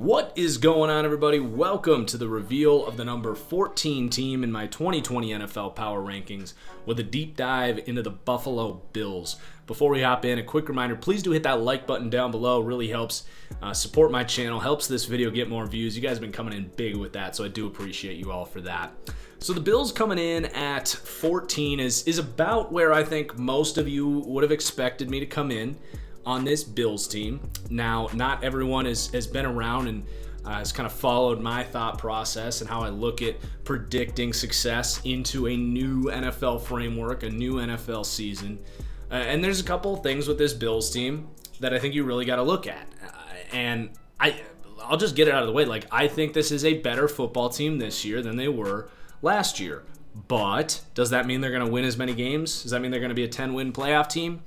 What is going on, everybody? Welcome to the reveal of the number 14 team in my 2020 NFL Power Rankings with a deep dive into the Buffalo Bills. Before we hop in, a quick reminder, please do hit that like button down below. It really helps support my channel, helps this video get more views. You guys have been coming in big with that, so I do appreciate you all for that. So the Bills coming in at 14 is about where I think most of you would have expected me to come in on this Bills team. Now, not everyone has been around and has kind of followed my thought process and how I look at predicting success into a new NFL framework, a new NFL season. And there's a couple of things with this Bills team that I think you really got to look at. And I'll just get it out of the way. Like, I think this is a better football team this year than they were last year. But does that mean they're going to win as many games? Does that mean they're going to be a 10-win playoff team?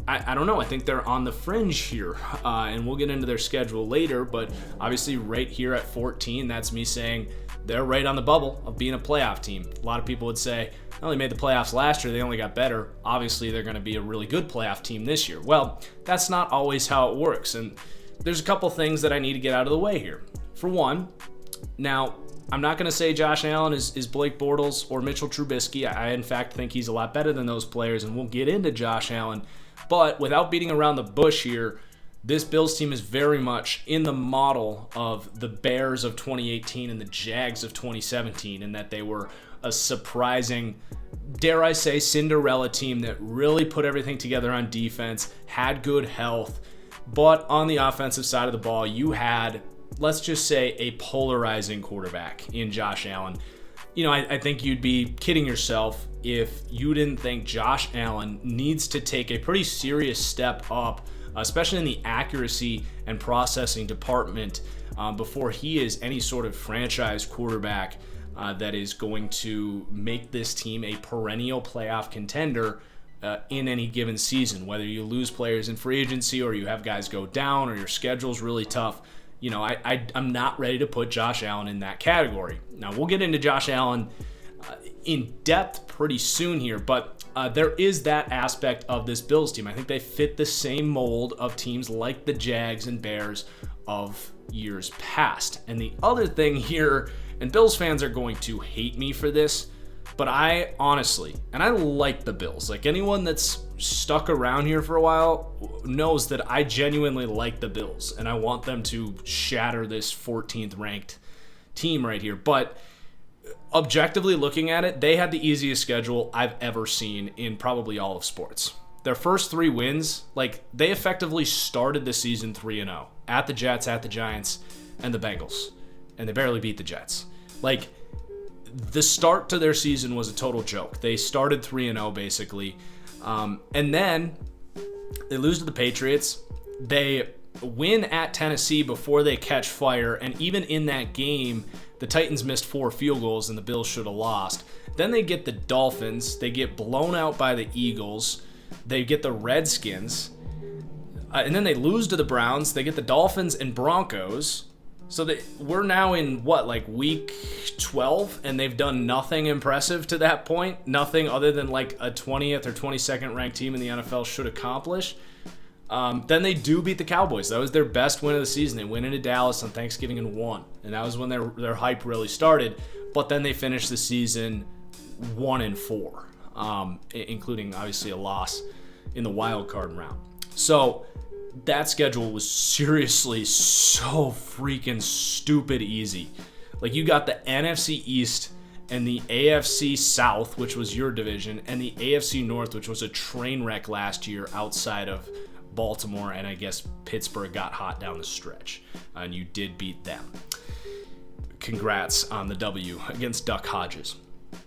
I don't know. I think they're on the fringe here, and we'll get into their schedule later, but obviously right here at 14, that's me saying they're right on the bubble of being a playoff team. A lot of people would say, they only made the playoffs last year, they only got better. Obviously, they're going to be a really good playoff team this year. Well, that's not always how it works, and there's a couple things that I need to get out of the way here. For one, now, I'm not going to say Josh Allen is Blake Bortles or Mitchell Trubisky. I, in fact, think he's a lot better than those players, and we'll get into Josh Allen. But without beating around the bush here, this Bills team is very much in the model of the Bears of 2018 and the Jags of 2017, in that they were a surprising, dare I say, Cinderella team that really put everything together on defense, had good health, but on the offensive side of the ball, you had, let's just say, a polarizing quarterback in Josh Allen. You know, I think you'd be kidding yourself if you didn't think Josh Allen needs to take a pretty serious step up, especially in the accuracy and processing department, before he is any sort of franchise quarterback that is going to make this team a perennial playoff contender in any given season. Whether you lose players in free agency or you have guys go down or your schedule's really tough, you know, I'm not ready to put Josh Allen in that category. Now, we'll get into Josh Allen in depth pretty soon here, but there is that aspect of this Bills team. I think they fit the same mold of teams like the Jags and Bears of years past. And the other thing here, and Bills fans are going to hate me for this, but I honestly, and I like the Bills. Like, anyone that's stuck around here for a while knows that I genuinely like the Bills, and I want them to shatter this 14th ranked team right here. But objectively looking at it, they had the easiest schedule I've ever seen in probably all of sports. Their first 3 wins, like, they effectively started the season 3-0 at the Jets, at the Giants, and the Bengals, and they barely beat the Jets. Like, the start to their season was a total joke. They started 3-0 basically, and then they lose to the Patriots. They win at Tennessee before they catch fire, and even in that game, the Titans missed 4 field goals and the Bills should have lost. Then they get the Dolphins. They get blown out by the Eagles. They get the Redskins, and then they lose to the Browns. They get the Dolphins and Broncos. So we're now in, week 12, and they've done nothing impressive to that point. Nothing other than like a 20th or 22nd ranked team in the NFL should accomplish. Then they do beat the Cowboys. That was their best win of the season. They went into Dallas on Thanksgiving and won. And that was when their hype really started. But then they finished the season 1-4, including obviously a loss in the wild card round. So that schedule was seriously so freaking stupid easy. Like, you got the NFC East and the AFC South, which was your division, and the AFC North, which was a train wreck last year outside of Baltimore, and I guess Pittsburgh got hot down the stretch, and you did beat them. Congrats on the W against Duck Hodges.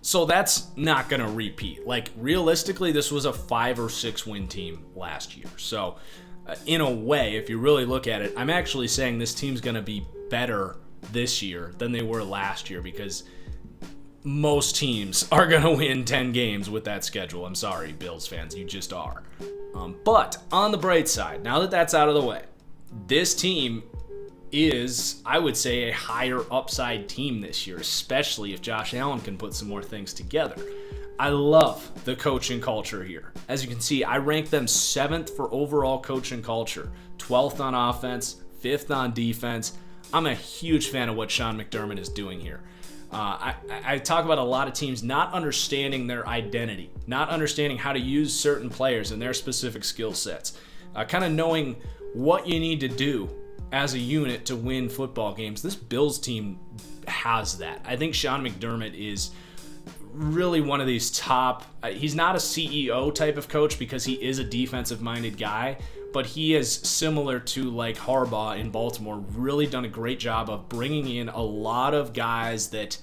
So that's not going to repeat. Like, realistically, this was a 5 or 6 win team last year. So in a way, if you really look at it, I'm actually saying this team's going to be better this year than they were last year, because most teams are going to win 10 games with that schedule. I'm sorry, Bills fans, you just are. But on the bright side, now that that's out of the way, this team is, I would say, a higher upside team this year, especially if Josh Allen can put some more things together. I love the coaching culture here. As you can see, I rank them 7th for overall coaching culture, 12th on offense, 5th on defense. I'm a huge fan of what Sean McDermott is doing here. I talk about a lot of teams not understanding their identity, not understanding how to use certain players and their specific skill sets, kind of knowing what you need to do as a unit to win football games. This Bills team has that. I think Sean McDermott is really one of these top, he's not a CEO type of coach because he is a defensive minded guy, but he is similar to like Harbaugh in Baltimore, really done a great job of bringing in a lot of guys that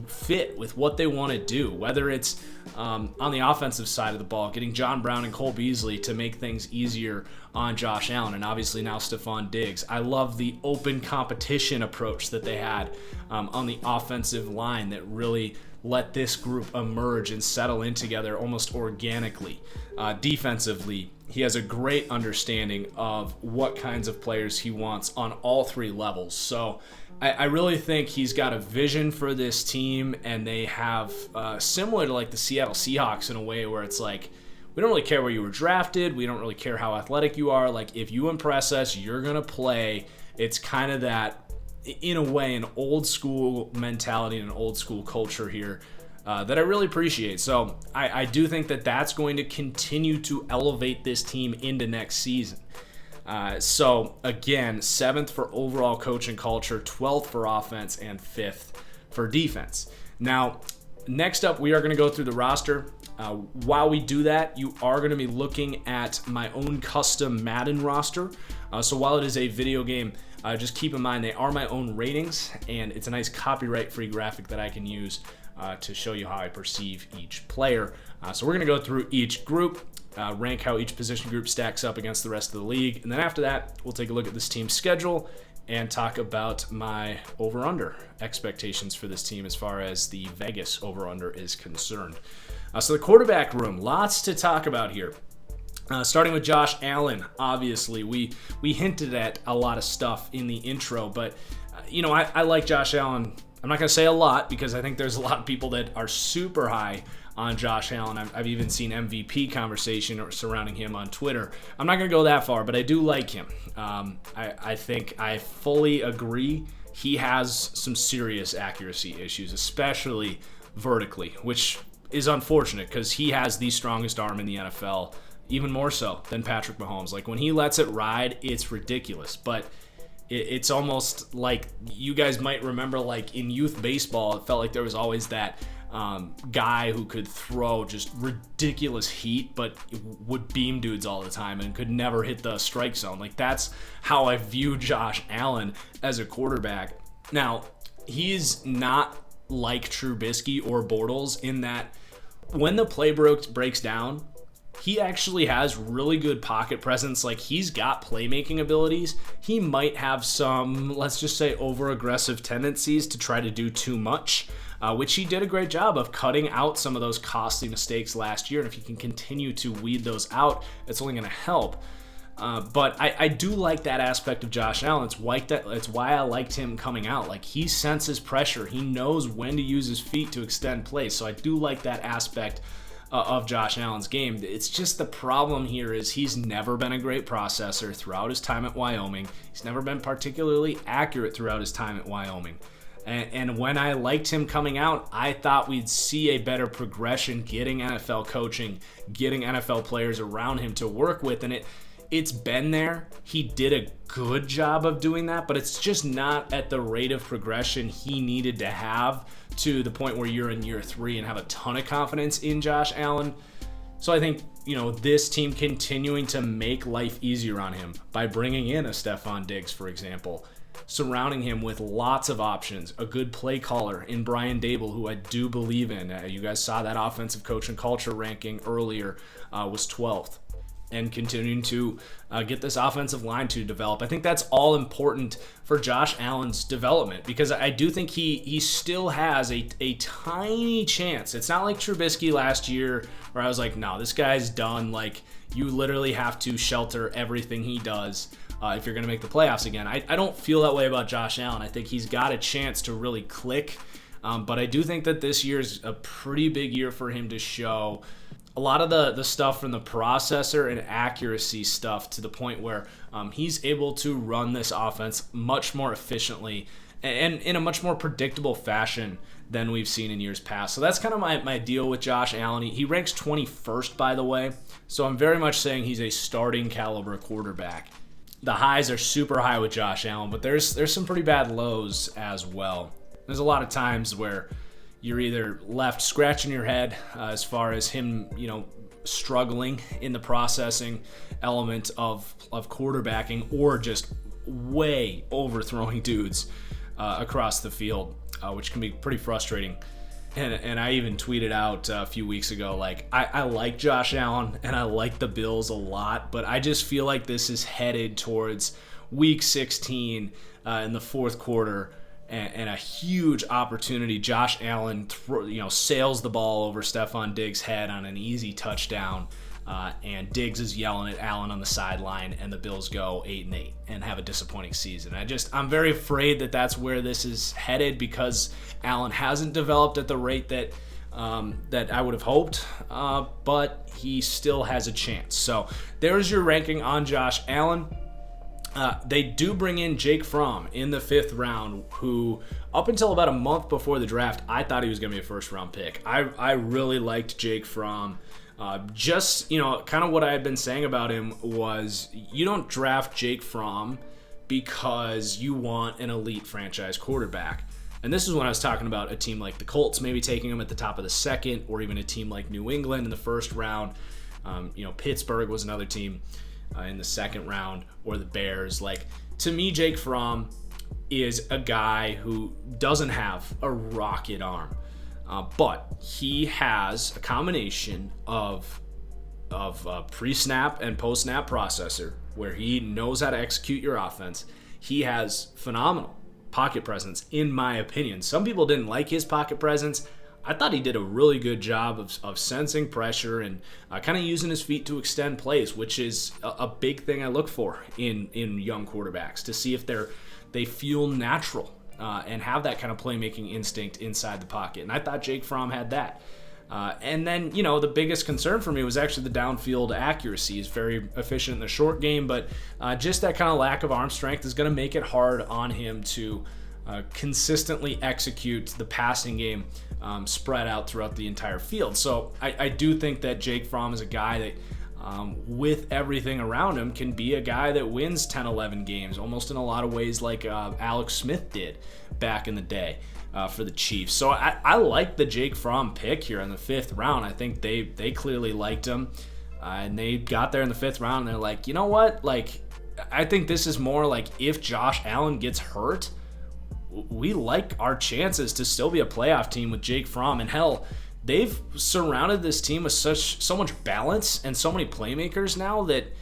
fit with what they want to do, whether it's on the offensive side of the ball, getting John Brown and Cole Beasley to make things easier on Josh Allen, and obviously now Stephon Diggs. I love the open competition approach that they had on the offensive line that really let this group emerge and settle in together almost organically. Defensively, he has a great understanding of what kinds of players he wants on all three levels. So I really think he's got a vision for this team, and they have similar to like the Seattle Seahawks in a way where it's like, we don't really care where you were drafted. We don't really care how athletic you are. Like, if you impress us, you're going to play. It's kind of that, in a way, an old school mentality and an old school culture here that I really appreciate. So I do think that that's going to continue to elevate this team into next season. So again, 7th for overall coaching culture, 12th for offense, and 5th for defense. Now, next up, we are going to go through the roster. While we do that, you are going to be looking at my own custom Madden roster. So while it is a video game, just keep in mind they are my own ratings, and it's a nice copyright-free graphic that I can use to show you how I perceive each player. So we're going to go through each group, rank how each position group stacks up against the rest of the league, and then after that, we'll take a look at this team's schedule and talk about my over-under expectations for this team as far as the Vegas over-under is concerned. So the quarterback room, lots to talk about here. Starting with Josh Allen, obviously, we hinted at a lot of stuff in the intro, but I like Josh Allen. I'm not going to say a lot because I think there's a lot of people that are super high on Josh Allen. I've even seen MVP conversation surrounding him on Twitter. I'm not going to go that far, but I do like him. I think I fully agree he has some serious accuracy issues, especially vertically, which is unfortunate because he has the strongest arm in the NFL, even more so than Patrick Mahomes. Like, when he lets it ride, it's ridiculous. But it's almost like you guys might remember, like in youth baseball, it felt like there was always that guy who could throw just ridiculous heat, but would beam dudes all the time and could never hit the strike zone. Like, that's how I view Josh Allen as a quarterback. Now, he's not like Trubisky or Bortles in that when the play breaks down, he actually has really good pocket presence. Like, he's got playmaking abilities. He might have some, let's just say, over-aggressive tendencies to try to do too much, which he did a great job of cutting out some of those costly mistakes last year. And if he can continue to weed those out, it's only going to help. But I do like that aspect of Josh Allen. It's why I liked him coming out. Like, he senses pressure. He knows when to use his feet to extend plays. So I do like that aspect of Josh Allen's game. It's just the problem here is he's never been a great processor throughout his time at Wyoming. He's never been particularly accurate throughout his time at Wyoming. And when I liked him coming out, I thought we'd see a better progression, getting NFL coaching, getting NFL players around him to work with, and it's been there. He did a good job of doing that, but it's just not at the rate of progression he needed to have to the point where you're in year 3 and have a ton of confidence in Josh Allen. So I think, this team continuing to make life easier on him by bringing in a Stephon Diggs, for example, surrounding him with lots of options, a good play caller in Brian Dable, who I do believe in. You guys saw that offensive coach and culture ranking earlier, was 12th. And continuing to get this offensive line to develop. I think that's all important for Josh Allen's development because I do think he still has a tiny chance. It's not like Trubisky last year where I was like, no, this guy's done. Like, you literally have to shelter everything he does if you're going to make the playoffs again. I don't feel that way about Josh Allen. I think he's got a chance to really click. But I do think that this year's a pretty big year for him to show a lot of the stuff from the processor and accuracy stuff to the point where he's able to run this offense much more efficiently and in a much more predictable fashion than we've seen in years past. So that's kind of my deal with Josh Allen. He ranks 21st, by the way, so I'm very much saying he's a starting caliber quarterback. The highs are super high with Josh Allen, but there's some pretty bad lows as well. There's a lot of times where you're either left scratching your head as far as him, struggling in the processing element of quarterbacking, or just way overthrowing dudes across the field, which can be pretty frustrating. And I even tweeted out a few weeks ago, like, I like Josh Allen and I like the Bills a lot, but I just feel like this is headed towards week 16 in the fourth quarter and a huge opportunity. Josh Allen sails the ball over Stephon Diggs' head on an easy touchdown, and Diggs is yelling at Allen on the sideline, and the Bills go 8-8 and have a disappointing season. I'm very afraid that that's where this is headed, because Allen hasn't developed at the rate that I would have hoped, but he still has a chance. So there's your ranking on Josh Allen. They do bring in Jake Fromm in the 5th round, who up until about a month before the draft, I thought he was going to be a first-round pick. I really liked Jake Fromm. Kind of what I had been saying about him was, you don't draft Jake Fromm because you want an elite franchise quarterback. And this is when I was talking about a team like the Colts maybe taking him at the top of the 2nd, or even a team like New England in the 1st round. Pittsburgh was another team in the 2nd round, or the Bears. Like, to me, Jake Fromm is a guy who doesn't have a rocket arm. But he has a combination of pre-snap and post-snap processor where he knows how to execute your offense. He has phenomenal pocket presence, in my opinion. Some people didn't like his pocket presence. I thought he did a really good job of sensing pressure and kind of using his feet to extend plays, which is a big thing I look for in young quarterbacks, to see if they feel natural and have that kind of playmaking instinct inside the pocket. And I thought Jake Fromm had that. And then, the biggest concern for me was actually the downfield accuracy. He's very efficient in the short game, but just that kind of lack of arm strength is going to make it hard on him to consistently execute the passing game spread out throughout the entire field. So I do think that Jake Fromm is a guy that, with everything around him, can be a guy that wins 10, 11 games, almost in a lot of ways like Alex Smith did back in the day for the Chiefs. So I like the Jake Fromm pick here in the 5th round. I think they clearly liked him, and they got there in the 5th round, and they're like, you know what? Like, I think this is more like, if Josh Allen gets hurt, we like our chances to still be a playoff team with Jake Fromm. And hell, they've surrounded this team with so much balance and so many playmakers now that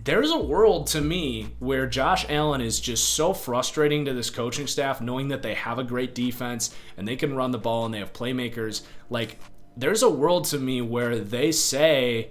there's a world, to me, where Josh Allen is just so frustrating to this coaching staff, knowing that they have a great defense and they can run the ball and they have playmakers. Like, there's a world to me where they say,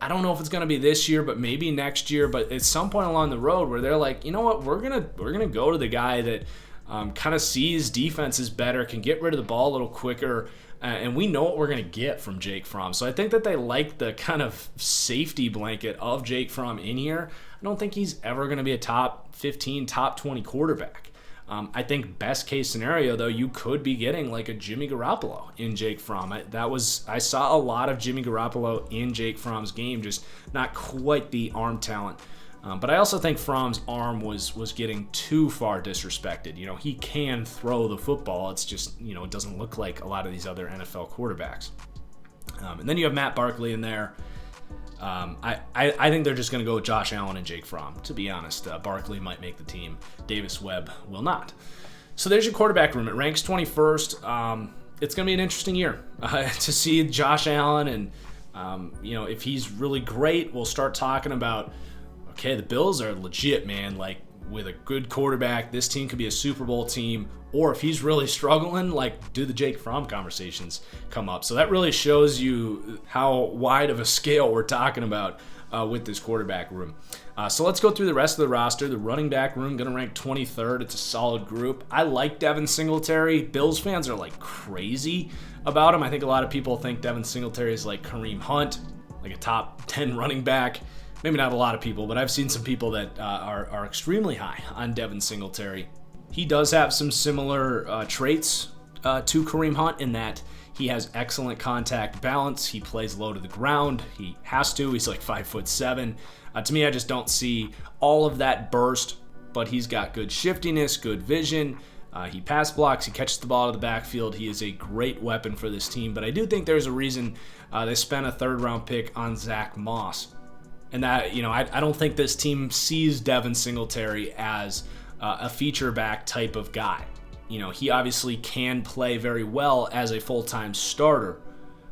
I don't know if it's going to be this year, but maybe next year, but at some point along the road where they're like, you know what, we're gonna go to the guy that kind of sees defenses better, can get rid of the ball a little quicker, and we know what we're going to get from Jake Fromm. So I think that they like the kind of safety blanket of Jake Fromm in here. I don't think he's ever going to be a top 15, top 20 quarterback. I think best case scenario, though, you could be getting like a Jimmy Garoppolo in Jake Fromm. I saw a lot of Jimmy Garoppolo in Jake Fromm's game, just not quite the arm talent. But I also think Fromm's arm was getting too far disrespected. He can throw the football. It's just, it doesn't look like a lot of these other NFL quarterbacks. And then you have Matt Barkley in there. I think they're just going to go with Josh Allen and Jake Fromm, to be honest. Barkley might make the team. Davis Webb will not. So there's your quarterback room. It ranks 21st. It's going to be an interesting year to see Josh Allen. And, if he's really great, we'll start talking about, okay, the Bills are legit, man. Like, with a good quarterback, this team could be a Super Bowl team. Or if he's really struggling, like, do the Jake Fromm conversations come up? So that really shows you how wide of a scale we're talking about with this quarterback room. So let's go through the rest of the roster. The running back room going to rank 23rd. It's a solid group. I like Devin Singletary. Bills fans are like crazy about him. I think a lot of people think Devin Singletary is like Kareem Hunt, like a top 10 running back. Maybe not a lot of people, but I've seen some people that are extremely high on Devin Singletary. He does have some similar traits to Kareem Hunt in that he has excellent contact balance. He plays low to the ground. He has to. He's like 5'7". To me, I just don't see all of that burst, but he's got good shiftiness, good vision. He pass blocks. He catches the ball out of the backfield. He is a great weapon for this team, but I do think there's a reason they spent a third-round pick on Zach Moss. And that, I don't think this team sees Devin Singletary as a feature back type of guy. He obviously can play very well as a full-time starter,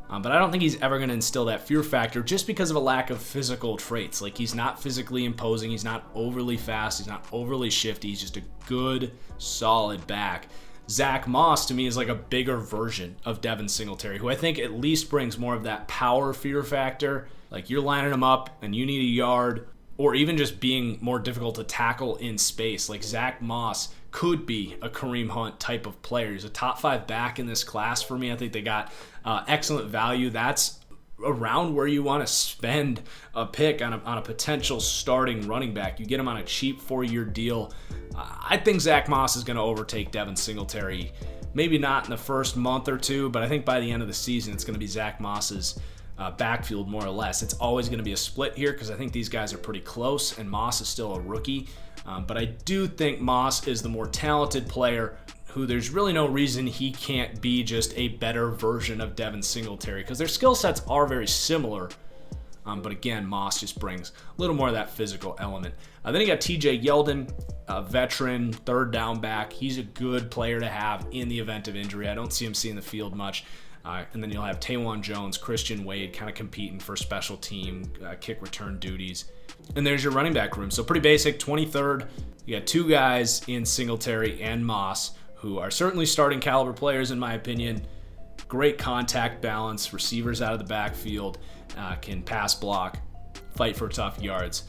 but I don't think he's ever going to instill that fear factor just because of a lack of physical traits. Like, he's not physically imposing. He's not overly fast. He's not overly shifty. He's just a good, solid back. Zach Moss, to me, is like a bigger version of Devin Singletary, who I think at least brings more of that power fear factor. Like, you're lining him up and you need a yard, or even just being more difficult to tackle in space. Like, Zach Moss could be a Kareem Hunt type of player. He's a top 5 back in this class for me. I think they got excellent value. That's around where you want to spend a pick on a potential starting running back. You get him on a cheap 4-year deal. I think Zach Moss is going to overtake Devin Singletary. Maybe not in the first month or two, but I think by the end of the season, it's going to be Zach Moss's backfield more or less. It's always going to be a split here because I think these guys are pretty close, and Moss is still a rookie. But I do think Moss is the more talented player who there's really no reason he can't be just a better version of Devin Singletary because their skill sets are very similar. But again, Moss just brings a little more of that physical element. Then you got TJ Yeldon, a veteran, third down back. He's a good player to have in the event of injury. I don't see him seeing the field much. And then you'll have Tawan Jones, Christian Wade kind of competing for special team, kick return duties. And there's your running back room. So pretty basic, 23rd. You got 2 guys in Singletary and Moss who are certainly starting caliber players in my opinion. Great contact balance, receivers out of the backfield, can pass block, fight for tough yards.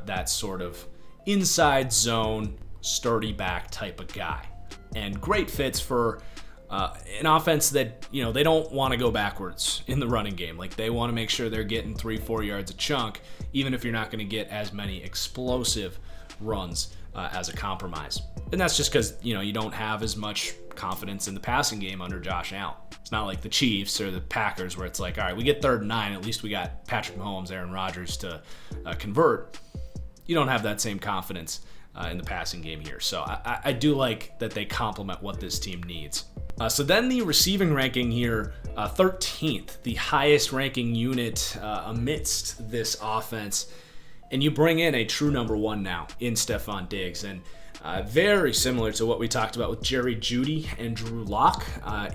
That sort of inside zone, sturdy back type of guy. And great fits for an offense that, they don't want to go backwards in the running game. Like, they want to make sure they're getting 3-4 yards a chunk, even if you're not going to get as many explosive runs as a compromise. And that's just because, you don't have as much confidence in the passing game under Josh Allen. It's not like the Chiefs or the Packers where it's like, all right, we get 3rd and 9, at least we got Patrick Mahomes, Aaron Rodgers to convert. You don't have that same confidence in the passing game here. So I do like that they complement what this team needs. So then the receiving ranking here, 13th, the highest ranking unit amidst this offense. And you bring in a true number 1 now in Stefon Diggs. And very similar to what we talked about with Jerry Jeudy and Drew Lock,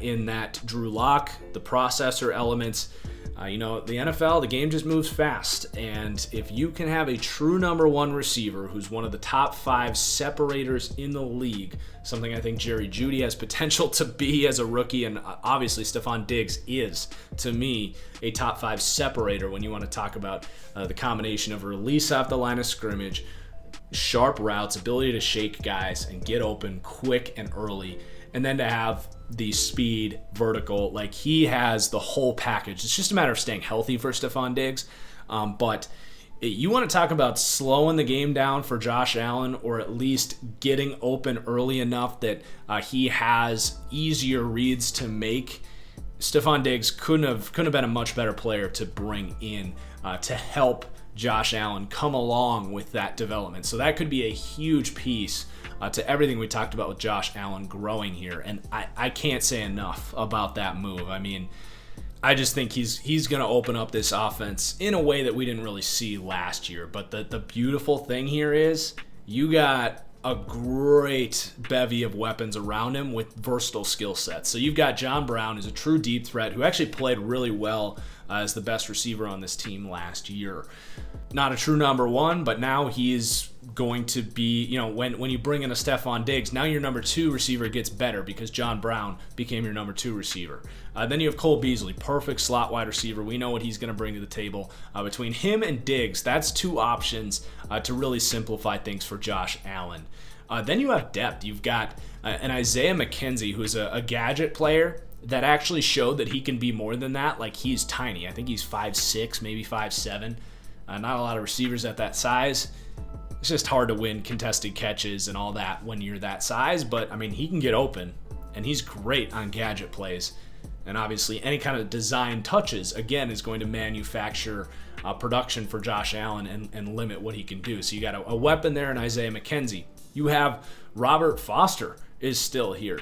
in that Drew Lock, the processor elements, the NFL, the game just moves fast. And if you can have a true number 1 receiver who's one of the top 5 separators in the league, something I think Jerry Jeudy has potential to be as a rookie, and obviously Stefon Diggs is, to me, a top 5 separator when you want to talk about the combination of release off the line of scrimmage, sharp routes, ability to shake guys and get open quick and early, and then to have the speed, vertical. Like, he has the whole package. It's just a matter of staying healthy for Stefon Diggs. But you want to talk about slowing the game down for Josh Allen, or at least getting open early enough that he has easier reads to make. Stefon Diggs couldn't have been a much better player to bring in to help Josh Allen come along with that development. So that could be a huge piece to everything we talked about with Josh Allen growing here. And I can't say enough about that move. I mean, I just think he's going to open up this offense in a way that we didn't really see last year. But the beautiful thing here is you got a great bevy of weapons around him with versatile skill sets. So you've got John Brown, who's a true deep threat, who actually played really well as the best receiver on this team last year. Not a true number 1, but now he's going to be, when you bring in a Stephon Diggs, now your number 2 receiver gets better because John Brown became your number 2 receiver. Then you have Cole Beasley, perfect slot wide receiver. We know what he's going to bring to the table. Between him and Diggs, that's 2 options to really simplify things for Josh Allen. Then you have depth. You've got an Isaiah McKenzie, who's a gadget player that actually showed that he can be more than that. Like, he's tiny. I think he's 5'6", maybe 5'7". Not a lot of receivers at that size. It's just hard to win contested catches and all that when you're that size, but I mean, he can get open, and he's great on gadget plays. And obviously, any kind of design touches, again, is going to manufacture production for Josh Allen and limit what he can do. So you got a weapon there in Isaiah McKenzie. You have Robert Foster is still here,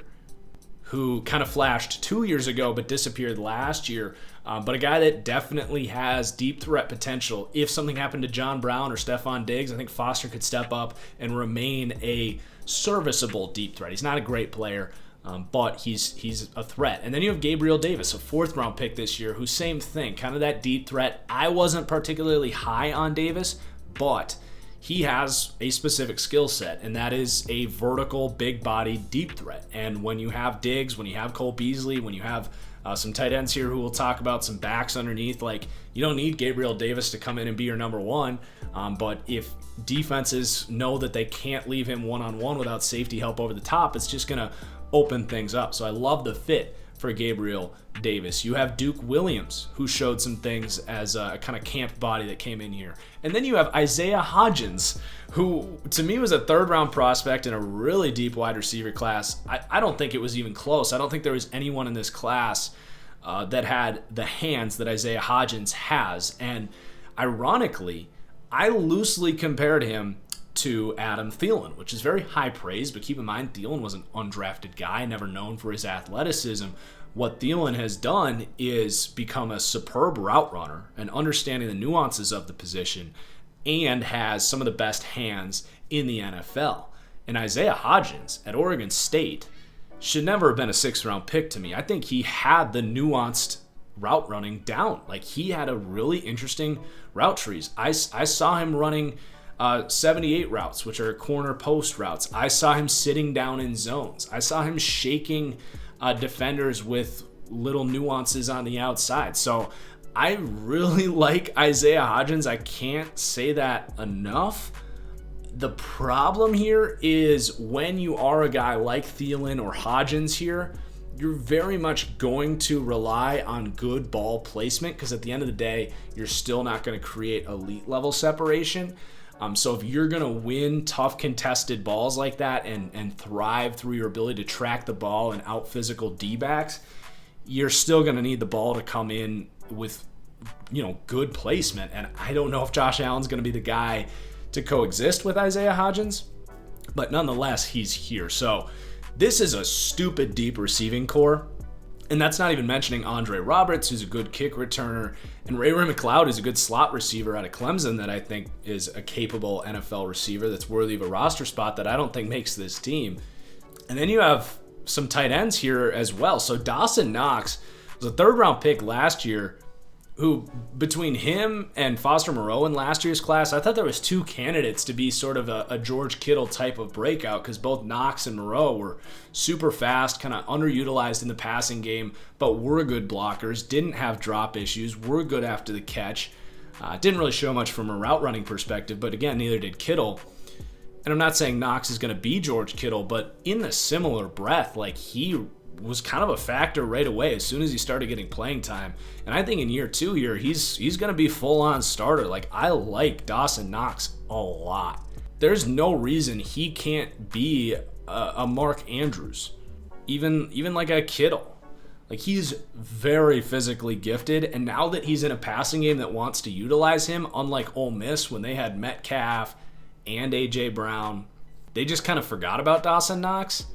who kind of flashed 2 years ago but disappeared last year. But a guy that definitely has deep threat potential. If something happened to John Brown or Stephon Diggs, I think Foster could step up and remain a serviceable deep threat. He's not a great player, but he's a threat. And then you have Gabriel Davis, a 4th-round pick this year, who same thing, kind of that deep threat. I wasn't particularly high on Davis, but he has a specific skill set, and that is a vertical, big-bodied deep threat. And when you have Diggs, when you have Cole Beasley, when you have some tight ends here who we'll talk about, some backs underneath, like, you don't need Gabriel Davis to come in and be your number 1. But if defenses know that they can't leave him one-on-one without safety help over the top, it's just going to open things up. So I love the fit for Gabriel Davis. You have Duke Williams, who showed some things as a kind of camp body that came in here. And then you have Isaiah Hodgins, who to me was a 3rd-round prospect in a really deep wide receiver class. I don't think it was even close. I don't think there was anyone in this class that had the hands that Isaiah Hodgins has. And ironically, I loosely compared him to Adam Thielen, which is very high praise, but keep in mind, Thielen was an undrafted guy, never known for his athleticism. What Thielen has done is become a superb route runner and understanding the nuances of the position, and has some of the best hands in the NFL. And Isaiah Hodgins at Oregon State should never have been a 6th-round pick to me. I think he had the nuanced route running down. Like, he had a really interesting route trees. I saw him running 78 routes, which are corner post routes. I saw him sitting down in zones. I saw him shaking defenders with little nuances on the outside. So I really like Isaiah Hodgins. I can't say that enough. The problem here is when you are a guy like Thielen or Hodgins here, you're very much going to rely on good ball placement, because at the end of the day, you're still not going to create elite level separation. So if you're going to win tough contested balls like that and thrive through your ability to track the ball and out physical D-backs, you're still going to need the ball to come in with, good placement. And I don't know if Josh Allen's going to be the guy to coexist with Isaiah Hodgins, but nonetheless, he's here. So this is a stupid deep receiving core. And that's not even mentioning Andre Roberts, who's a good kick returner, and Ray McLeod is a good slot receiver out of Clemson that I think is a capable NFL receiver that's worthy of a roster spot that I don't think makes this team. And then you have some tight ends here as well. So Dawson Knox was a 3rd-round pick last year, who between him and Foster Moreau in last year's class, I thought there was 2 candidates to be sort of a George Kittle type of breakout, because both Knox and Moreau were super fast, kind of underutilized in the passing game, but were good blockers, didn't have drop issues, were good after the catch. Didn't really show much from a route running perspective, but again, neither did Kittle. And I'm not saying Knox is going to be George Kittle, but in the similar breath, like, he was kind of a factor right away as soon as he started getting playing time. And I think in year 2 here, he's going to be full-on starter. Like, I like Dawson Knox a lot. There's no reason he can't be a Mark Andrews, even like a Kittle. Like, he's very physically gifted, and now that he's in a passing game that wants to utilize him, unlike Ole Miss when they had Metcalf and A.J. Brown, they just kind of forgot about Dawson Knox.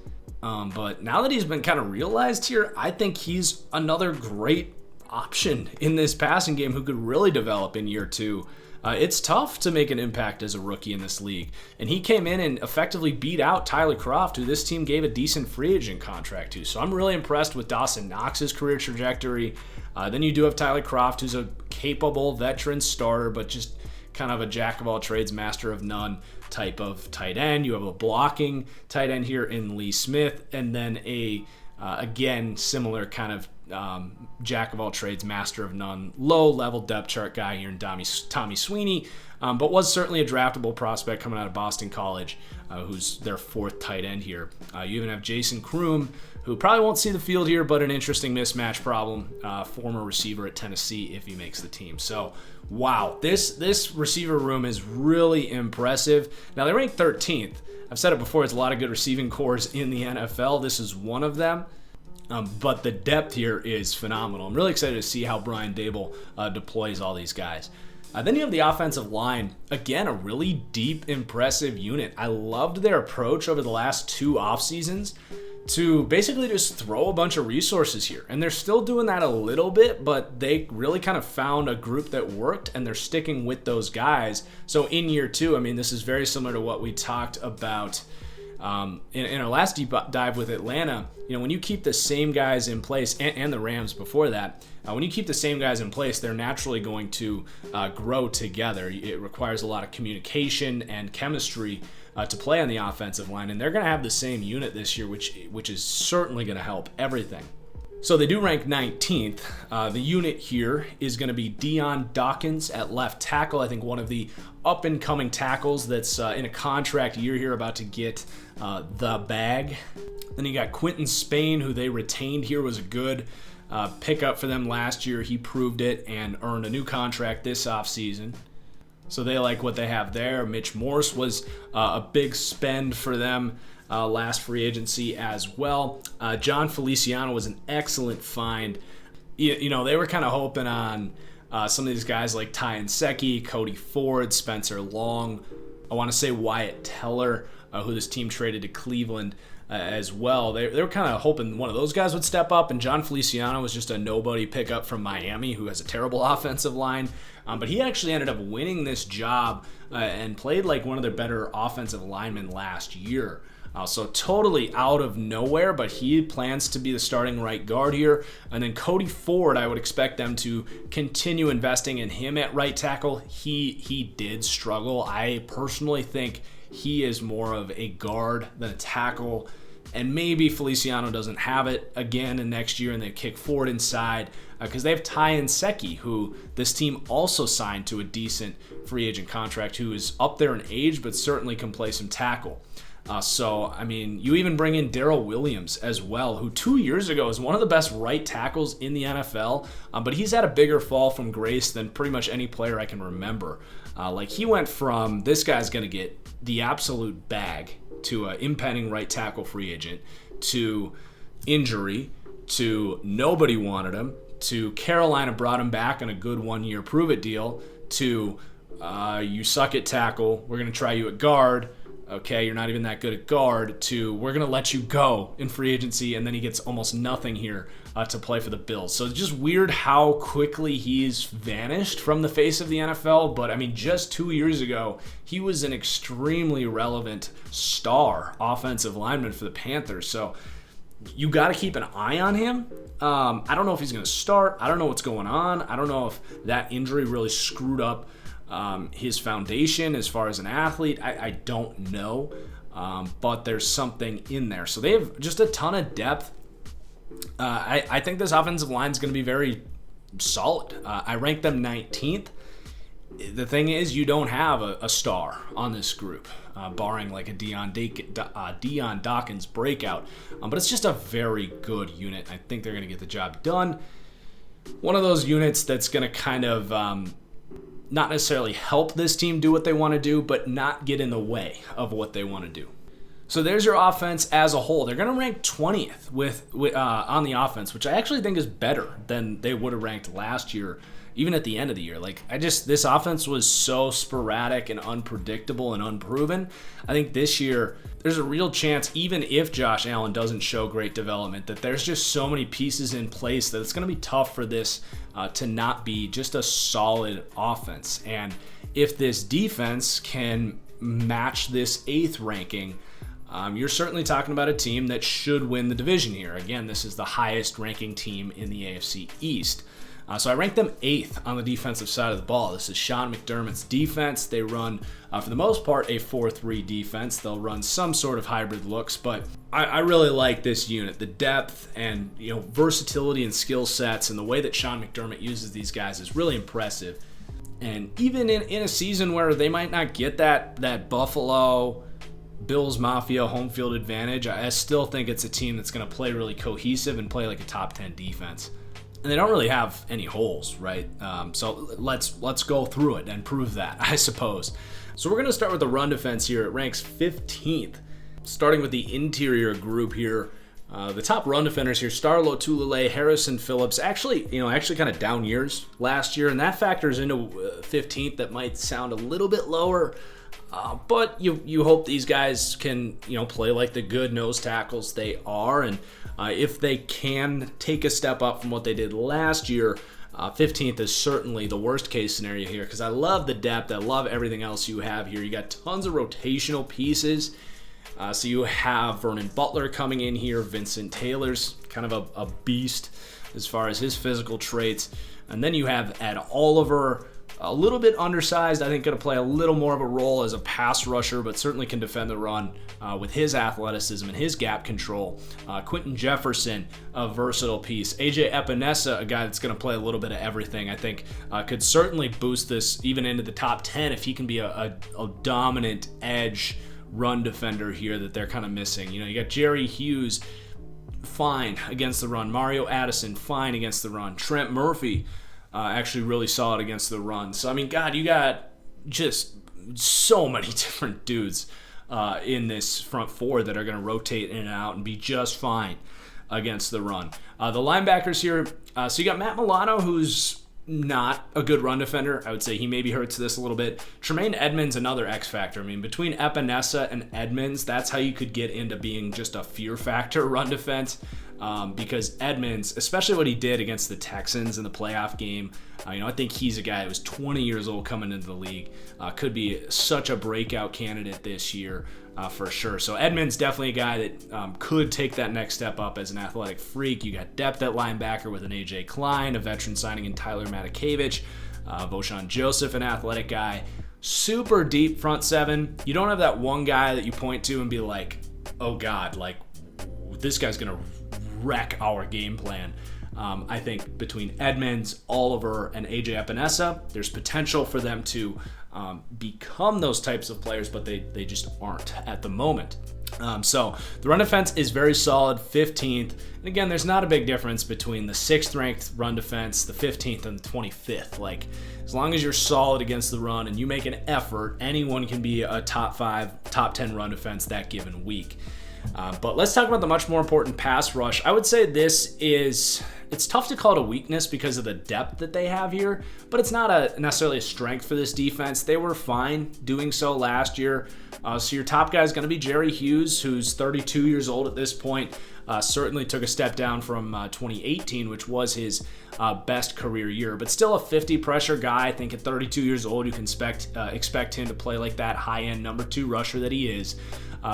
But now that he's been kind of realized here, I think he's another great option in this passing game who could really develop in year 2. It's tough to make an impact as a rookie in this league. And he came in and effectively beat out Tyler Kroft, who this team gave a decent free agent contract to. So I'm really impressed with Dawson Knox's career trajectory. Then you do have Tyler Kroft, who's a capable veteran starter, but just kind of a jack of all trades, master of none type of tight end. You have a blocking tight end here in Lee Smith, and then again, similar kind of jack of all trades, master of none, low-level depth chart guy here in Tommy Sweeney, but was certainly a draftable prospect coming out of Boston College, who's their fourth tight end here. You even have Jason Kroom, who probably won't see the field here, but an interesting mismatch problem, former receiver at Tennessee if he makes the team. So, wow, this receiver room is really impressive. Now, they rank 13th. I've said it before, there's a lot of good receiving cores in the NFL. This is one of them. But the depth here is phenomenal. I'm really excited to see how Brian Dable deploys all these guys. Then you have the offensive line. Again, a really deep, impressive unit. I loved their approach over the last 2 off seasons to basically just throw a bunch of resources here. And they're still doing that a little bit, but they really kind of found a group that worked, and they're sticking with those guys. So in year 2, I mean, this is very similar to what we talked about in our last deep dive with Atlanta. You know, when you keep the same guys in place, and the Rams before that, when you keep the same guys in place, they're naturally going to grow together. It requires a lot of communication and chemistry to play on the offensive line, and they're going to have the same unit this year, which is certainly going to help everything. So they do rank 19th. The unit here is going to be Dion Dawkins at left tackle. I think one of the up-and-coming tackles that's in a contract year here, about to get the bag. Then you got Quentin Spain, who they retained here, was a good pickup for them last year. He proved it and earned a new contract this offseason. So they like what they have there. Mitch Morse was a big spend for them last free agency as well. John Feliciano was an excellent find. You know, they were kind of hoping on some of these guys like Ty Nsekhe, Cody Ford, Spencer Long. I want to say Wyatt Teller, who this team traded to Cleveland as well. They were kind of hoping one of those guys would step up, and John Feliciano was just a nobody pickup from Miami, who has a terrible offensive line. But he actually ended up winning this job and played like one of their better offensive linemen last year. So totally out of nowhere, but he plans to be the starting right guard here. And then Cody Ford, I would expect them to continue investing in him at right tackle. He did struggle. I personally think he is more of a guard than a tackle. And maybe Feliciano doesn't have it again in next year, and they kick Ford inside because they have Ty Nsekhe, who this team also signed to a decent free agent contract, who is up there in age but certainly can play some tackle. So, I mean, you even bring in Darrell Williams as well, who 2 years ago was one of the best right tackles in the NFL, but he's had a bigger fall from grace than pretty much any player I can remember. Like, he went from this guy's going to get the absolute bag to an impending right tackle free agent, to injury, to nobody wanted him, to Carolina brought him back on a good 1-year prove-it deal, to you suck at tackle, we're going to try you at guard. Okay, you're not even that good at guard, to we're going to let you go in free agency, and then he gets almost nothing here to play for the Bills. So it's just weird how quickly he's vanished from the face of the NFL, but I mean, just 2 years ago, he was an extremely relevant star offensive lineman for the Panthers. So you got to keep an eye on him. I don't know if he's going to start. I don't know what's going on. I don't know if that injury really screwed up his foundation as far as an athlete. I don't know, but there's something in there. So they have just a ton of depth. I think this offensive line is going to be very solid. I rank them 19th. The thing is, you don't have a star on this group, barring like a Dion Dawkins breakout. But it's just a very good unit. I think they're going to get the job done. One of those units that's going to kind of not necessarily help this team do what they want to do, but not get in the way of what they want to do. So there's your offense as a whole. They're going to rank 20th with on the offense, which I actually think is better than they would have ranked last year, even at the end of the year. This offense was so sporadic and unpredictable and unproven. I think this year there's a real chance, even if Josh Allen doesn't show great development, that there's just so many pieces in place that it's going to be tough for this to not be just a solid offense. And if this defense can match this 8th ranking, you're certainly talking about a team that should win the division here. Again, this is the highest ranking team in the AFC East. So I rank them 8th on the defensive side of the ball. This is Sean McDermott's defense. They run, for the most part, a 4-3 defense. They'll run some sort of hybrid looks, but I really like this unit. The depth and versatility and skill sets and the way that Sean McDermott uses these guys is really impressive. And even in a season where they might not get that Buffalo Bills Mafia home field advantage, I still think it's a team that's going to play really cohesive and play like a top 10 defense. And they don't really have any holes, right? So let's go through it and prove that, I suppose. So we're going to start with the run defense here. It ranks 15th, starting with the interior group here. The top run defenders here: Starlo Tulele, Harrison Phillips. Actually kind of down years last year, and that factors into 15th. That might sound a little bit lower, but you hope these guys can play like the good nose tackles they are, and if they can take a step up from what they did last year, 15th is certainly the worst case scenario here, because I love the depth. I love everything else you have here. You got tons of rotational pieces. So you have Vernon Butler coming in here. Vincent Taylor's kind of a beast as far as his physical traits. And then you have Ed Oliver, a little bit undersized. I think going to play a little more of a role as a pass rusher, but certainly can defend the run with his athleticism and his gap control. Quentin Jefferson, a versatile piece. AJ Epinesa, a guy that's going to play a little bit of everything. I think could certainly boost this even into the top 10 if he can be a dominant edge run defender here that they're kind of missing. You got Jerry Hughes, fine against the run. Mario Addison, fine against the run. Trent Murphy, actually really solid against the run. So, you got just so many different dudes in this front four that are going to rotate in and out and be just fine against the run. The linebackers here, so you got Matt Milano, who's not a good run defender. I would say he maybe hurts this a little bit. Tremaine Edmonds, another X factor. Between Epinesa and Edmonds, that's how you could get into being just a fear factor run defense. Because Edmonds, especially what he did against the Texans in the playoff game, I think he's a guy who was 20 years old coming into the league. Could be such a breakout candidate this year for sure. So Edmonds, definitely a guy that could take that next step up as an athletic freak. You got depth at linebacker with an AJ Klein, a veteran signing in Tyler Matakevich, Voshon Joseph, an athletic guy. Super deep front seven. You don't have that one guy that you point to and be like, oh God, like this guy's going to wreck our game plan. I think between Edmonds, Oliver, and AJ Epinesa, there's potential for them to become those types of players, but they just aren't at the moment. So the run defense is very solid, 15th. And again, there's not a big difference between the 6th ranked run defense, the 15th, and the 25th. Like, as long as you're solid against the run and you make an effort, anyone can be a top 5, top 10 run defense that given week. But let's talk about the much more important pass rush. I would say it's tough to call it a weakness because of the depth that they have here, but it's not necessarily a strength for this defense. They were fine doing so last year. So your top guy is going to be Jerry Hughes, who's 32 years old at this point. Certainly took a step down from 2018, which was his best career year, but still a 50 pressure guy. I think at 32 years old, you can expect him to play like that high-end number 2 rusher that he is.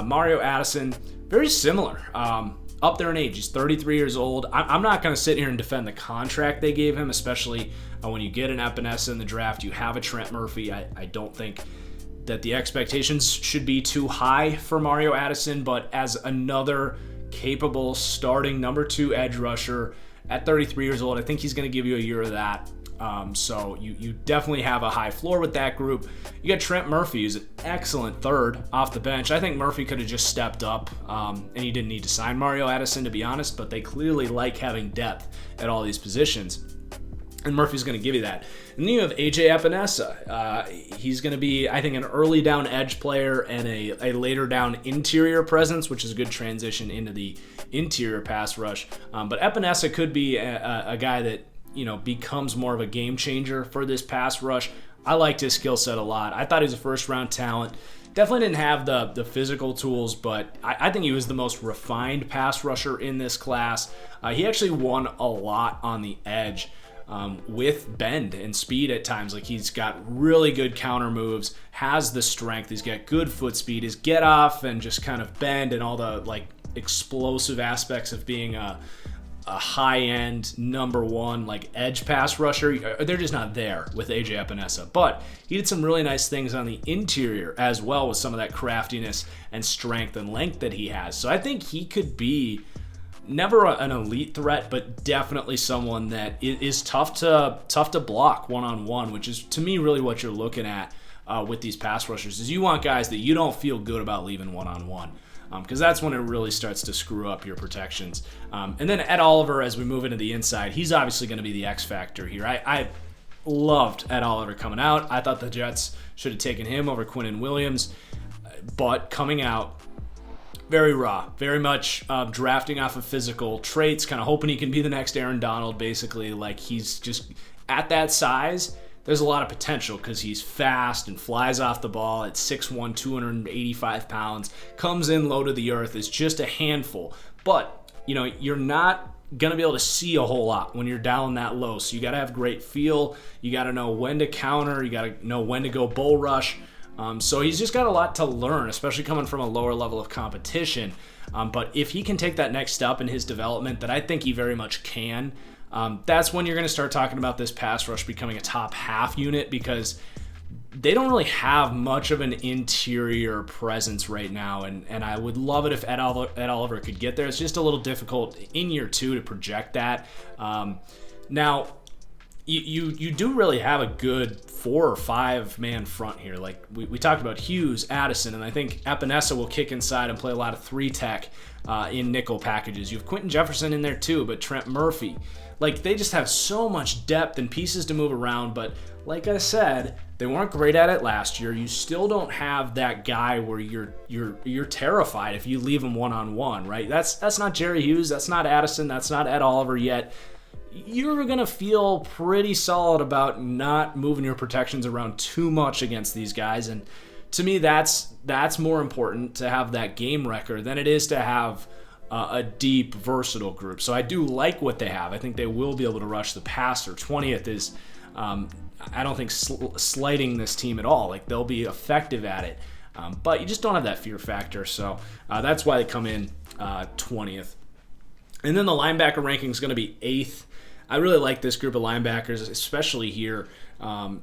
Mario Addison, very similar. Up there in age. He's 33 years old. I'm not going to sit here and defend the contract they gave him, especially when you get an Epinesa in the draft. You have a Trent Murphy. I don't think that the expectations should be too high for Mario Addison, but as another capable starting number 2 edge rusher at 33 years old, I think he's going to give you a year of that. So you definitely have a high floor with that group. You got Trent Murphy, who's an excellent third off the bench. I think Murphy could have just stepped up, and he didn't need to sign Mario Addison, to be honest, but they clearly like having depth at all these positions. And Murphy's going to give you that. And then you have AJ Epinesa. He's going to be, I think, an early down edge player and a later down interior presence, which is a good transition into the interior pass rush. But Epinesa could be a guy that becomes more of a game changer for this pass rush. I liked his skill set a lot. I thought he was a first-round talent. Definitely didn't have the physical tools, but I think he was the most refined pass rusher in this class. He actually won a lot on the edge with bend and speed at times. Like, he's got really good counter moves, has the strength, he's got good foot speed, his get off and just kind of bend and all the explosive aspects of being a a high-end number one like edge pass rusher. They're just not there with AJ Epinesa. But he did some really nice things on the interior as well with some of that craftiness and strength and length that he has. So I think he could be never an elite threat, but definitely someone that is tough to block one-on-one, which is to me really what you're looking at with these pass rushers. Is you want guys that you don't feel good about leaving one-on-one. Because that's when it really starts to screw up your protections. And then Ed Oliver, as we move into the inside, he's obviously going to be the X factor here. I loved Ed Oliver coming out. I thought the Jets should have taken him over Quinnen Williams. But coming out, very raw, very much drafting off of physical traits, kind of hoping he can be the next Aaron Donald, basically. Like, he's just at that size. There's a lot of potential because he's fast and flies off the ball at 6'1", 285 pounds, comes in low to the earth, is just a handful. But, you're not going to be able to see a whole lot when you're down that low. So you got to have great feel. You got to know when to counter. You got to know when to go bull rush. So he's just got a lot to learn, especially coming from a lower level of competition. But if he can take that next step in his development, that I think he very much can, that's when you're going to start talking about this pass rush becoming a top half unit, because they don't really have much of an interior presence right now, and I would love it if Ed Oliver could get there. It's just a little difficult in year two to project that. Now, you do really have a good 4 or 5 man front here. Like we talked about Hughes, Addison, and I think Epinesa will kick inside and play a lot of 3-tech in nickel packages. You have Quentin Jefferson in there too, but Trent Murphy. Like, they just have so much depth and pieces to move around, but like I said, they weren't great at it last year. You still don't have that guy where you're terrified if you leave him one-on-one, right? That's not Jerry Hughes, that's not Addison, that's not Ed Oliver yet. You're going to feel pretty solid about not moving your protections around too much against these guys, and to me, that's more important to have that game record than it is to have a deep, versatile group. So I do like what they have. I think they will be able to rush the passer. 20th is, I don't think, slighting this team at all. Like, they'll be effective at it. But you just don't have that fear factor. So that's why they come in 20th. And then the linebacker ranking is going to be 8th. I really like this group of linebackers, especially here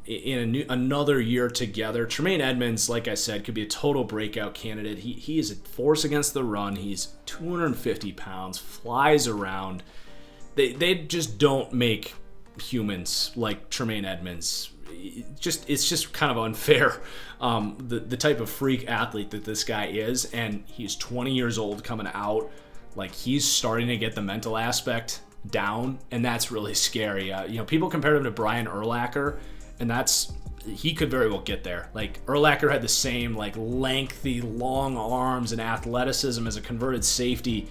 in another year together. Tremaine Edmunds, like I said, could be a total breakout candidate. He is a force against the run. He's 250 pounds, flies around. They just don't make humans like Tremaine Edmunds. It's just kind of unfair, the type of freak athlete that this guy is, and he's 20 years old coming out. Like, he's starting to get the mental aspect down, and that's really scary. People compared him to Brian Urlacher, and he could very well get there. Like, Urlacher had the same lengthy, long arms and athleticism as a converted safety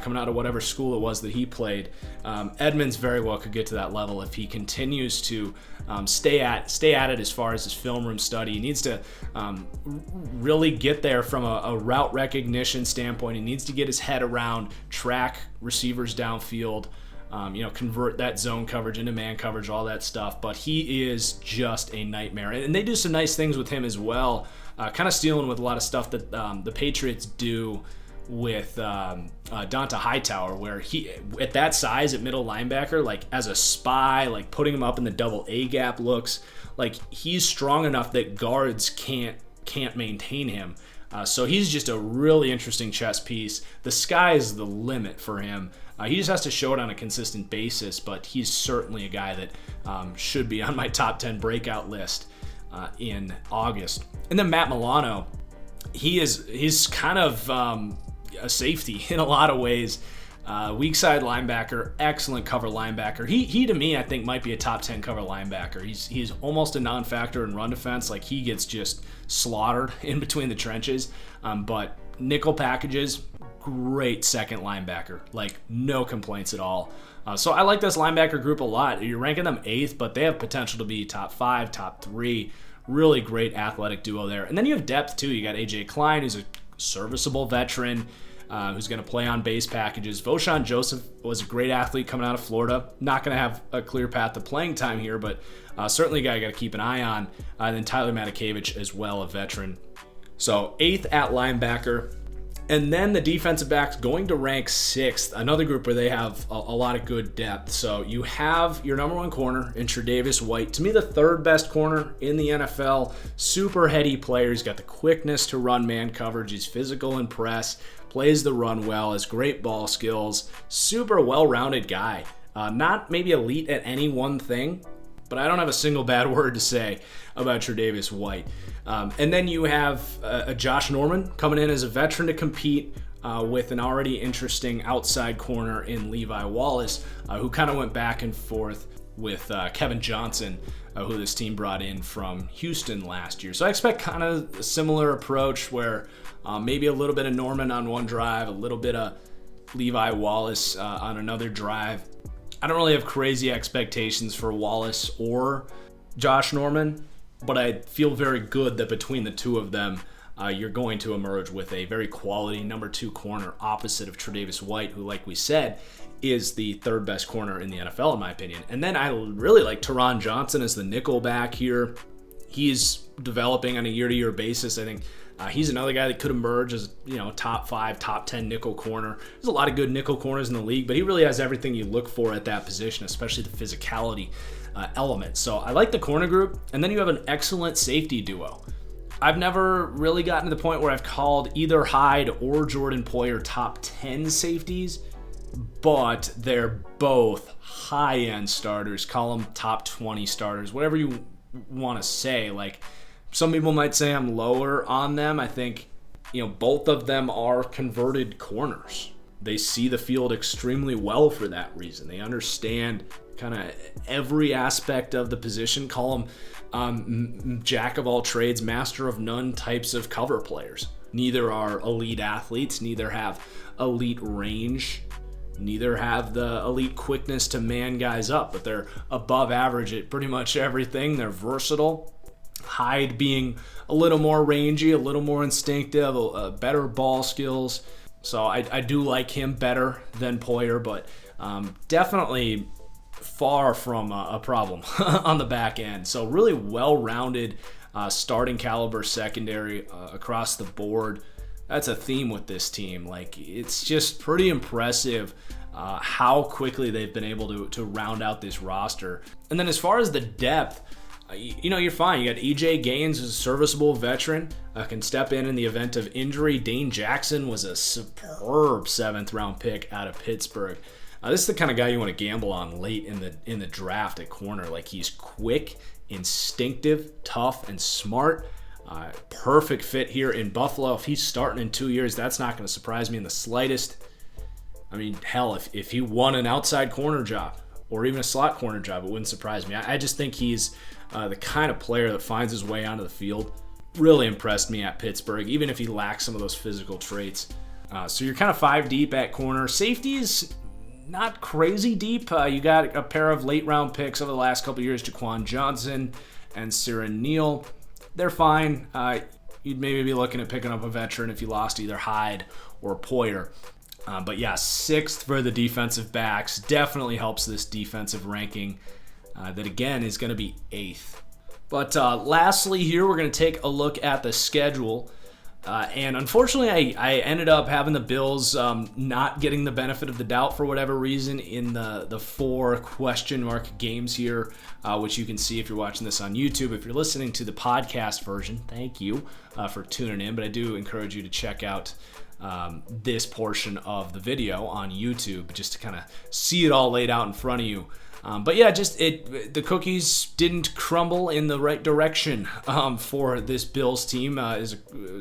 coming out of whatever school it was that he played. Edmunds very well could get to that level if he continues to stay at it as far as his film room study. He needs to really get there from a route recognition standpoint. He needs to get his head around, track receivers downfield, convert that zone coverage into man coverage, all that stuff. But he is just a nightmare. And they do some nice things with him as well, kind of stealing with a lot of stuff that the Patriots do with Donta Hightower, where he, at that size at middle linebacker, like as a spy, like putting him up in the double A gap looks, like he's strong enough that guards can't maintain him. So he's just a really interesting chess piece. The sky is the limit for him. He just has to show it on a consistent basis, but he's certainly a guy that should be on my top 10 breakout list in August. And then Matt Milano, he's kind of a safety in a lot of ways. Weak side linebacker, excellent cover linebacker. He to me, I think, might be a top 10 cover linebacker. He's almost a non-factor in run defense. Like, he gets just slaughtered in between the trenches. But nickel packages, great second linebacker. Like, no complaints at all. So I like this linebacker group a lot. You're ranking them 8th, but they have potential to be top 5, top 3. Really great athletic duo there. And then you have depth too. You got AJ Klein, who's a serviceable veteran, who's going to play on base packages. Voshon Joseph was a great athlete coming out of Florida. Not going to have a clear path to playing time here, but certainly a guy you got to keep an eye on. And then Tyler Matakevich as well, a veteran. So 8th at linebacker. And then the defensive backs going to rank 6th, another group where they have a lot of good depth. So you have your number 1 corner in Tre'Davious White, to me the 3rd best corner in the NFL. Super heady player. He's got the quickness to run man coverage. He's physical in press, plays the run well, has great ball skills, super well-rounded guy. Not maybe elite at any one thing, but I don't have a single bad word to say about Tre'Davious White. And then you have a Josh Norman coming in as a veteran to compete with an already interesting outside corner in Levi Wallace, who kind of went back and forth with Kevin Johnson, who this team brought in from Houston last year. So I expect kind of a similar approach where maybe a little bit of Norman on one drive, a little bit of Levi Wallace on another drive. I don't really have crazy expectations for Wallace or Josh Norman, but I feel very good that between the two of them, you're going to emerge with a very quality number 2 corner opposite of Tre'Davious White, who, like we said, is the 3rd best corner in the NFL, in my opinion. And then I really like Teron Johnson as the nickel back here. He's developing on a year-to-year basis. I think he's another guy that could emerge as, top 5, top 10 nickel corner. There's a lot of good nickel corners in the league, but he really has everything you look for at that position, especially the physicality element. So I like the corner group. And then you have an excellent safety duo. I've never really gotten to the point where I've called either Hyde or Jordan Poyer top 10 safeties, but they're both high-end starters. Call them top 20 starters, whatever you want to say. Like, some people might say I'm lower on them. I think, both of them are converted corners. They see the field extremely well for that reason. They understand kind of every aspect of the position. Call them jack of all trades, master of none types of cover players. Neither are elite athletes, neither have elite range, neither have the elite quickness to man guys up, but they're above average at pretty much everything. They're versatile. Hyde being a little more rangy, a little more instinctive, better ball skills. So I do like him better than Poyer, but definitely far from a problem on the back end. So really well-rounded starting caliber secondary across the board. That's a theme with this team. Like, it's just pretty impressive how quickly they've been able to round out this roster. And then as far as the depth, you're fine. You got EJ Gaines, who's a serviceable veteran, can step in the event of injury. Dane Jackson was a superb 7th-round pick out of Pittsburgh. This is the kind of guy you want to gamble on late in the draft at corner. Like, he's quick, instinctive, tough, and smart. Perfect fit here in Buffalo. If he's starting in 2 years, that's not going to surprise me in the slightest. I mean, hell, if he won an outside corner job or even a slot corner job, it wouldn't surprise me. I just think he's the kind of player that finds his way onto the field. Really impressed me at Pittsburgh, even if he lacks some of those physical traits. So you're kind of 5 deep at corner. Safeties, not crazy deep. You got a pair of late-round picks over the last couple of years, Jaquan Johnson and Siran Neal. They're fine. You'd maybe be looking at picking up a veteran if you lost either Hyde or Poyer. But yeah, 6th for the defensive backs. Definitely helps this defensive ranking that, again, is going to be 8th. But lastly here, we're going to take a look at the schedule. And unfortunately, I ended up having the Bills not getting the benefit of the doubt for whatever reason in the 4 question mark games here, which you can see if you're watching this on YouTube. If you're listening to the podcast version, thank you for tuning in. But I do encourage you to check out this portion of the video on YouTube just to kind of see it all laid out in front of you. But yeah, the cookies didn't crumble in the right direction for this Bills team as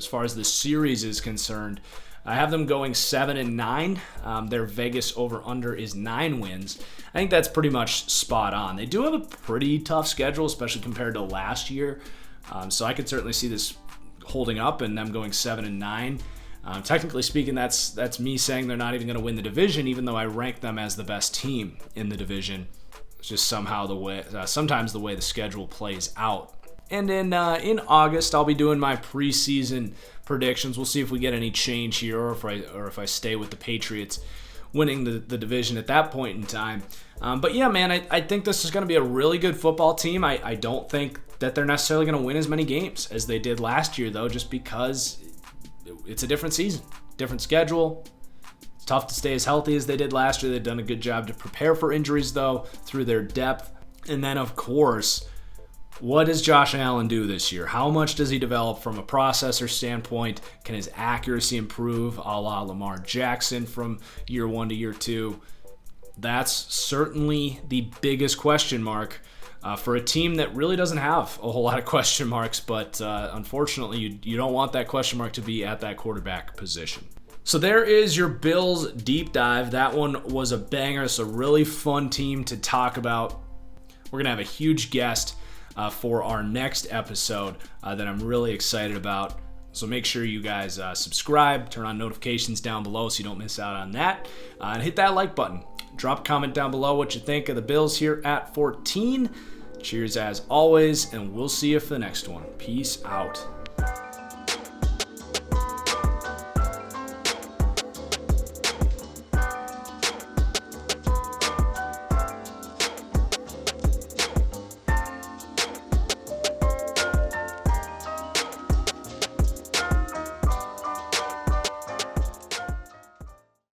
far as the series is concerned. I have them going 7-9. Their Vegas over/under is 9 wins. I think that's pretty much spot on. They do have a pretty tough schedule, especially compared to last year. So I could certainly see this holding up and them going 7-9. Technically speaking, that's me saying they're not even going to win the division, even though I rank them as the best team in the division. It's just somehow sometimes the way the schedule plays out. And in August, I'll be doing my preseason predictions. We'll see if we get any change here, or if I stay with the Patriots winning the division at that point in time. But yeah, man, I think this is going to be a really good football team. I don't think that they're necessarily going to win as many games as they did last year, though, just because it's a different season. different schedule. It's tough to stay as healthy as they did last year. They've done a good job to prepare for injuries, though, through their depth. And then, of course, what does Josh Allen do this year? How much does he develop from a processor standpoint? Can his accuracy improve a la Lamar Jackson from year 1 to year 2? That's certainly the biggest question mark for a team that really doesn't have a whole lot of question marks, but unfortunately, you don't want that question mark to be at that quarterback position. So there is your Bills deep dive. That one was a banger. It's a really fun team to talk about. We're going to have a huge guest for our next episode that I'm really excited about. So make sure you guys subscribe, turn on notifications down below so you don't miss out on that, and hit that like button. Drop a comment down below what you think of the Bills here at 14. Cheers as always, and we'll see you for the next one. Peace out.